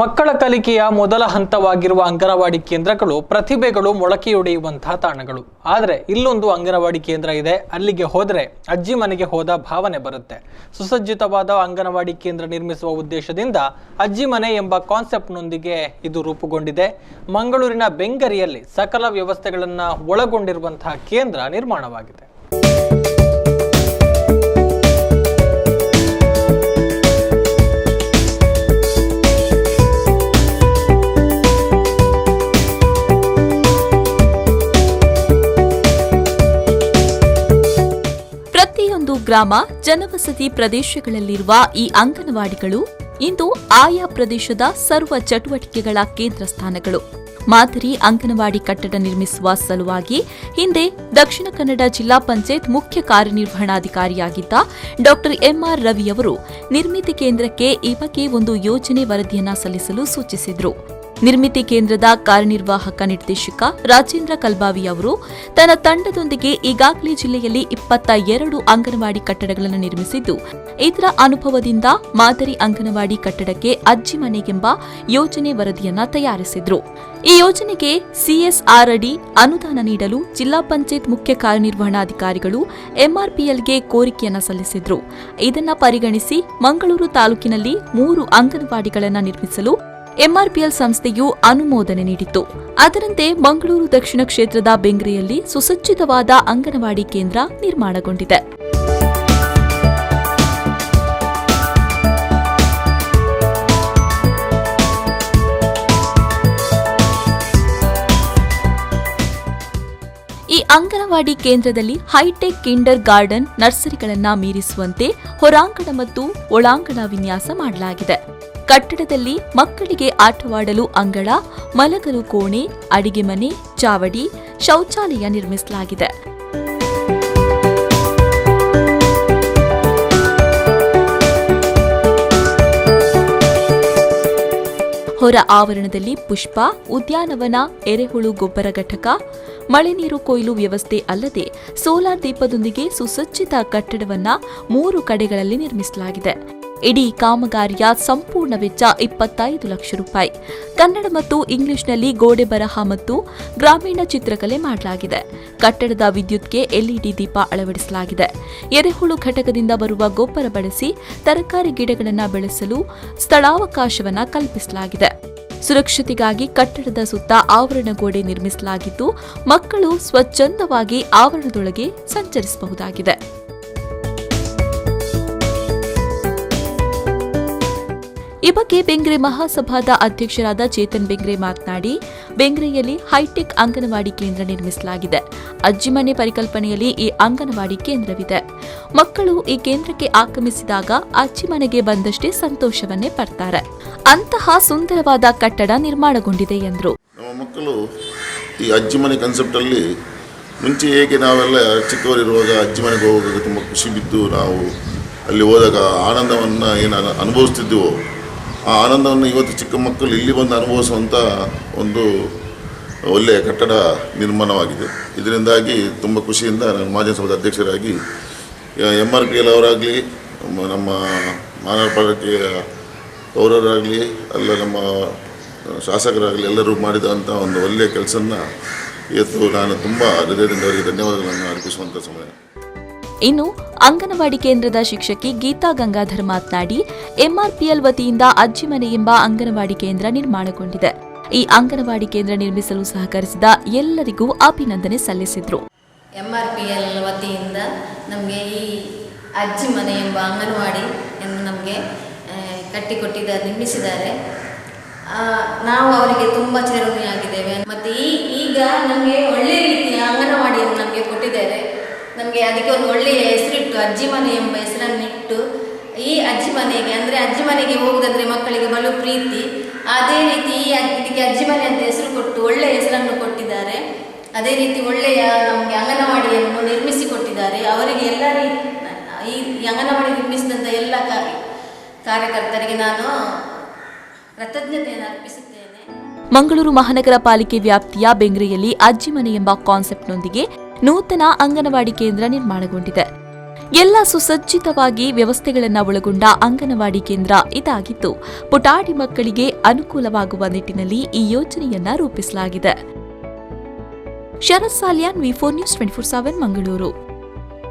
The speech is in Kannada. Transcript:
ಮಕ್ಕಳ ಕಲಿಕೆಯ ಮೊದಲ ಹಂತವಾಗಿರುವ ಅಂಗನವಾಡಿ ಕೇಂದ್ರಗಳು ಪ್ರತಿಭೆಗಳು ಮೊಳಕೆಯೊಡೆಯುವಂತಹ ತಾಣಗಳು. ಆದರೆ ಇಲ್ಲೊಂದು ಅಂಗನವಾಡಿ ಕೇಂದ್ರ ಇದೆ. ಅಲ್ಲಿಗೆ ಹೋದರೆ ಅಜ್ಜಿ ಮನೆಗೆ ಹೋದ ಭಾವನೆ ಬರುತ್ತೆ. ಸುಸಜ್ಜಿತವಾದ ಅಂಗನವಾಡಿ ಕೇಂದ್ರ ನಿರ್ಮಿಸುವ ಉದ್ದೇಶದಿಂದ ಅಜ್ಜಿ ಮನೆ ಎಂಬ ಕಾನ್ಸೆಪ್ಟ್ನೊಂದಿಗೆ ಇದು ರೂಪುಗೊಂಡಿದೆ. ಮಂಗಳೂರಿನ ಬೆಂಗರಿಯಲ್ಲಿ ಸಕಲ ವ್ಯವಸ್ಥೆಗಳನ್ನು ಒಳಗೊಂಡಿರುವಂತಹ ಕೇಂದ್ರ ನಿರ್ಮಾಣವಾಗಿದೆ. ಗ್ರಾಮ ಜನವಸತಿ ಪ್ರದೇಶಗಳಲ್ಲಿರುವ ಈ ಅಂಗನವಾಡಿಗಳು ಇಂದು ಆಯಾ ಪ್ರದೇಶದ ಸರ್ವ ಚಟುವಟಿಕೆಗಳ ಕೇಂದ್ರ ಸ್ಥಾನಗಳು. ಮಾದರಿ ಅಂಗನವಾಡಿ ಕಟ್ಟಡ ನಿರ್ಮಿಸುವ ಸಲುವಾಗಿ ಹಿಂದೆ ದಕ್ಷಿಣ ಕನ್ನಡ ಜಿಲ್ಲಾ ಪಂಚಾಯತ್ ಮುಖ್ಯ ಕಾರ್ಯನಿರ್ವಹಣಾಧಿಕಾರಿಯಾಗಿದ್ದ ಡಾ ಎಂಆರ್ ರವಿಯವರು ನಿರ್ಮಿತಿ ಕೇಂದ್ರಕ್ಕೆ ಈ ಬಗ್ಗೆ ಒಂದು ಯೋಜನೆ ವರದಿಯನ್ನ ಸಲ್ಲಿಸಲು ಸೂಚಿಸಿದರು. ನಿರ್ಮಿತಿ ಕೇಂದ್ರದ ಕಾರ್ಯನಿರ್ವಾಹಕ ನಿರ್ದೇಶಕ ರಾಜೇಂದ್ರ ಕಲ್ಬಾವಿ ಅವರು ತನ್ನ ತಂಡದೊಂದಿಗೆ ಈಗಾಗಲೇ ಜಿಲ್ಲೆಯಲ್ಲಿ 22 ಅಂಗನವಾಡಿ ಕಟ್ಟಡಗಳನ್ನು ನಿರ್ಮಿಸಿದ್ದು, ಇದರ ಅನುಭವದಿಂದ ಮಾದರಿ ಅಂಗನವಾಡಿ ಕಟ್ಟಡಕ್ಕೆ ಅಜ್ಜಿ ಮನೆ ಎಂಬ ಯೋಜನೆ ವರದಿಯನ್ನ ತಯಾರಿಸಿದ್ರು. ಈ ಯೋಜನೆಗೆ ಸಿಎಸ್ಆರ್ ಅಡಿ ಅನುದಾನ ನೀಡಲು ಜಿಲ್ಲಾ ಪಂಚಾಯತ್ ಮುಖ್ಯ ಕಾರ್ಯನಿರ್ವಹಣಾಧಿಕಾರಿಗಳು ಎಂಆರ್ಪಿಎಲ್ಗೆ ಕೋರಿಕೆಯನ್ನ ಸಲ್ಲಿಸಿದ್ರು. ಇದನ್ನ ಪರಿಗಣಿಸಿ ಮಂಗಳೂರು ತಾಲೂಕಿನಲ್ಲಿ 3 ಅಂಗನವಾಡಿಗಳನ್ನು ನಿರ್ಮಿಸಲು ಎಂಆರ್ಪಿಎಲ್ ಸಂಸ್ಥೆಯು ಅನುಮೋದನೆ ನೀಡಿತು. ಅದರಂತೆ ಮಂಗಳೂರು ದಕ್ಷಿಣ ಕ್ಷೇತ್ರದ ಬೆಂಗ್ರೆಯಲ್ಲಿ ಸುಸಜ್ಜಿತವಾದ ಅಂಗನವಾಡಿ ಕೇಂದ್ರ ನಿರ್ಮಾಣಗೊಂಡಿದೆ. ಈ ಅಂಗನವಾಡಿ ಕೇಂದ್ರದಲ್ಲಿ ಹೈಟೆಕ್ ಕಿಂಡರ್ ಗಾರ್ಡನ್ ನರ್ಸರಿಗಳನ್ನು ಮೀರಿಸುವಂತೆ ಹೊರಾಂಗಣ ಮತ್ತು ಒಳಾಂಗಣ ವಿನ್ಯಾಸ ಮಾಡಲಾಗಿದೆ. ಕಟ್ಟಡದಲ್ಲಿ ಮಕ್ಕಳಿಗೆ ಆಟವಾಡಲು ಅಂಗಳ, ಮಲಗಲು ಕೋಣೆ, ಅಡಿಗೆ ಮನೆ, ಚಾವಡಿ, ಶೌಚಾಲಯ ನಿರ್ಮಿಸಲಾಗಿದೆ. ಹೊರ ಆವರಣದಲ್ಲಿ ಪುಷ್ಪ, ಉದ್ಯಾನವನ, ಎರೆಹುಳು ಗೊಬ್ಬರ ಘಟಕ, ಮಳೆ ನೀರು ಕೊಯ್ಲು ವ್ಯವಸ್ಥೆ ಅಲ್ಲದೆ ಸೋಲಾರ್ ದೀಪದೊಂದಿಗೆ ಸುಸಜ್ಜಿತ ಕಟ್ಟಡವನ್ನ 3 ಕಡೆಗಳಲ್ಲಿ ನಿರ್ಮಿಸಲಾಗಿದೆ. ಇಡೀ ಕಾಮಗಾರಿಯ ಸಂಪೂರ್ಣ ವೆಚ್ಚ 25 ಲಕ್ಷ ರೂಪಾಯಿ. ಕನ್ನಡ ಮತ್ತು ಇಂಗ್ಲಿಷ್ನಲ್ಲಿ ಗೋಡೆ ಬರಹ ಮತ್ತು ಗ್ರಾಮೀಣ ಚಿತ್ರಕಲೆ ಮಾಡಲಾಗಿದೆ. ಕಟ್ಟಡದ ವಿದ್ಯುತ್ಗೆ ಎಲ್ಇಡಿ ದೀಪ ಅಳವಡಿಸಲಾಗಿದೆ. ಎರೆಹುಳು ಘಟಕದಿಂದ ಬರುವ ಗೊಬ್ಬರ ಬಳಸಿ ತರಕಾರಿ ಗಿಡಗಳನ್ನು ಬೆಳೆಸಲು ಸ್ಥಳಾವಕಾಶವನ್ನು ಕಲ್ಪಿಸಲಾಗಿದೆ. ಸುರಕ್ಷತೆಗಾಗಿ ಕಟ್ಟಡದ ಸುತ್ತ ಆವರಣ ಗೋಡೆ ನಿರ್ಮಿಸಲಾಗಿದ್ದು, ಮಕ್ಕಳು ಸ್ವಚ್ಛಂದವಾಗಿ ಆವರಣದೊಳಗೆ ಸಂಚರಿಸಬಹುದಾಗಿದೆ. ಈ ಬಗ್ಗೆ ಬೆಂಗ್ರೆ ಮಹಾಸಭಾದ ಅಧ್ಯಕ್ಷರಾದ ಚೇತನ್ ಬೆಂಗ್ರೆ ಮಾತನಾಡಿ, ಬೆಂಗ್ರೆಯಲ್ಲಿ ಹೈಟೆಕ್ ಅಂಗನವಾಡಿ ಕೇಂದ್ರ ನಿರ್ಮಿಸಲಾಗಿದೆ. ಅಜ್ಜಿ ಮನೆ ಪರಿಕಲ್ಪನೆಯಲ್ಲಿ ಈ ಅಂಗನವಾಡಿ ಕೇಂದ್ರವಿದೆ. ಮಕ್ಕಳು ಈ ಕೇಂದ್ರಕ್ಕೆ ಆಗಮಿಸಿದಾಗ ಅಜ್ಜಿ ಮನೆಗೆ ಬಂದಷ್ಟೇ ಸಂತೋಷವನ್ನೇ ಪಡ್ತಾರೆ. ಅಂತಹ ಸುಂದರವಾದ ಕಟ್ಟಡ ನಿರ್ಮಾಣಗೊಂಡಿದೆ ಎಂದರು. ನಮ್ಮ ಮಕ್ಕಳು ಈ ಅಜ್ಜಿ ಮನೆ ಕಾನ್ಸೆಪ್ಟ್ ಅಲ್ಲಿ ಮುಂಚೆ ಹೇಗೆ ನಾವೆಲ್ಲ ಚಿಕ್ಕವರಿರುವಾಗ ಅಜ್ಜಿ ಮನೆಗೆ ಹೋಗುವಾಗ ತುಂಬ ಖುಷಿ ಬಿದ್ದು ನಾವು ಅಲ್ಲಿ ಹೋದಾಗ ಆನಂದವನ್ನು ಏನು ಅನುಭವಿಸ್ತಿದ್ದೆವೋ, ಆ ಆನಂದವನ್ನು ಇವತ್ತು ಚಿಕ್ಕ ಮಕ್ಕಳು ಇಲ್ಲಿ ಬಂದು ಅನುಭವಿಸುವಂಥ ಒಂದು ಒಳ್ಳೆಯ ಕಟ್ಟಡ ನಿರ್ಮಾಣವಾಗಿದೆ. ಇದರಿಂದಾಗಿ ತುಂಬ ಖುಷಿಯಿಂದ ನಾನು ಮಾಜಿ ಸಭಾದ ಅಧ್ಯಕ್ಷರಾಗಿ ಎಂಆರ್ಪಿಎಲ್ ಅವರಾಗಲಿ, ನಮ್ಮ ಮಾನವ ಪಾಲಿಕೆಯ ಪೌರರಾಗಲಿ, ಅಲ್ಲ ನಮ್ಮ ಶಾಸಕರಾಗಲಿ ಎಲ್ಲರೂ ಮಾಡಿದಂಥ ಒಂದು ಒಳ್ಳೆಯ ಕೆಲಸನ ಇವತ್ತು ನಾನು ತುಂಬ ಹೃದಯದಿಂದ ಅವರಿಗೆ ಧನ್ಯವಾದಗಳನ್ನು ಅರ್ಪಿಸುವಂಥ ಸಮಯ. ಇನ್ನು ಅಂಗನವಾಡಿ ಕೇಂದ್ರದ ಶಿಕ್ಷಕಿ ಗೀತಾ ಗಂಗಾಧರ್ ಮಾತನಾಡಿ, ಎಂಆರ್ಪಿಎಲ್ ವತಿಯಿಂದ ಅಜ್ಜಿ ಮನೆ ಎಂಬ ಅಂಗನವಾಡಿ ಕೇಂದ್ರ ನಿರ್ಮಾಣಗೊಂಡಿದೆ. ಈ ಅಂಗನವಾಡಿ ಕೇಂದ್ರ ನಿರ್ಮಿಸಲು ಸಹಕರಿಸಿದ ಎಲ್ಲರಿಗೂ ಅಭಿನಂದನೆ ಸಲ್ಲಿಸಿದರು. ಎಂಆರ್ಪಿಎಲ್ ವತಿಯಿಂದ ನಮಗೆ ಈ ಅಜ್ಜಿ ಮನೆ ಎಂಬ ಅಂಗನವಾಡಿ ನಮಗೆ ನಿರ್ಮಿಸಿದ್ದಾರೆ. ನಾವು ಅವರಿಗೆ ತುಂಬ ಚಿರಋಣಿಯಾಗಿದ್ದೇವೆ. ಮತ್ತು ಈಗ ನಮಗೆ ಒಳ್ಳೆಯ ರೀತಿಯ ಅಂಗನವಾಡಿಯನ್ನು ನಮಗೆ ಕೊಟ್ಟಿದ್ದಾರೆ. ನಮಗೆ ಅದಕ್ಕೆ ಒಂದು ಒಳ್ಳೆಯ ಹೆಸರಿಟ್ಟು ಅಜ್ಜಿ ಮನೆ ಎಂಬ ಹೆಸರನ್ನಿಟ್ಟು ಈ ಅಜ್ಜಿ ಮನೆಗೆ, ಅಂದರೆ ಅಜ್ಜಿ ಮನೆಗೆ ಹೋಗುವುದಂದರೆ ಮಕ್ಕಳಿಗೆ ಬಲು ಪ್ರೀತಿ. ಅದೇ ರೀತಿ ಇದಕ್ಕೆ ಅಜ್ಜಿ ಮನೆ ಅಂತ ಹೆಸರು ಕೊಟ್ಟು ಒಳ್ಳೆಯ ಹೆಸರನ್ನು ಕೊಟ್ಟಿದ್ದಾರೆ. ಅದೇ ರೀತಿ ಒಳ್ಳೆಯ ನಮಗೆ ಅಂಗನವಾಡಿಯನ್ನು ನಿರ್ಮಿಸಿಕೊಟ್ಟಿದ್ದಾರೆ. ಅವರಿಗೆ ಎಲ್ಲ ಈ ಅಂಗನವಾಡಿ ನಿರ್ಮಿಸಿದಂಥ ಎಲ್ಲ ಕಾರ್ಯಕರ್ತರಿಗೆ ನಾನು ಕೃತಜ್ಞತೆಯನ್ನು ಅರ್ಪಿಸುತ್ತೇನೆ. ಮಂಗಳೂರು ಮಹಾನಗರ ಪಾಲಿಕೆ ವ್ಯಾಪ್ತಿಯ ಬೆಂಗ್ರೆಯಲ್ಲಿ ಅಜ್ಜಿ ಮನೆ ಎಂಬ ಕಾನ್ಸೆಪ್ಟ್ನೊಂದಿಗೆ ನೂತನ ಅಂಗನವಾಡಿ ಕೇಂದ್ರ ನಿರ್ಮಾಣಗೊಂಡಿದೆ. ಎಲ್ಲ ಸುಸಜ್ಜಿತವಾಗಿ ವ್ಯವಸ್ಥೆಗಳನ್ನು ಒಳಗೊಂಡ ಅಂಗನವಾಡಿ ಕೇಂದ್ರ ಇದಾಗಿದ್ದು ಪುಟಾಣಿ ಮಕ್ಕಳಿಗೆ ಅನುಕೂಲವಾಗುವ ನಿಟ್ಟಿನಲ್ಲಿ ಈ ಯೋಜನೆಯನ್ನ ರೂಪಿಸಲಾಗಿದೆ. ಶರತ್ ಸಾಲಿಯಾನ್, ವಿ4 ನ್ಯೂಸ್ 24/7 ಮಂಗಳೂರು.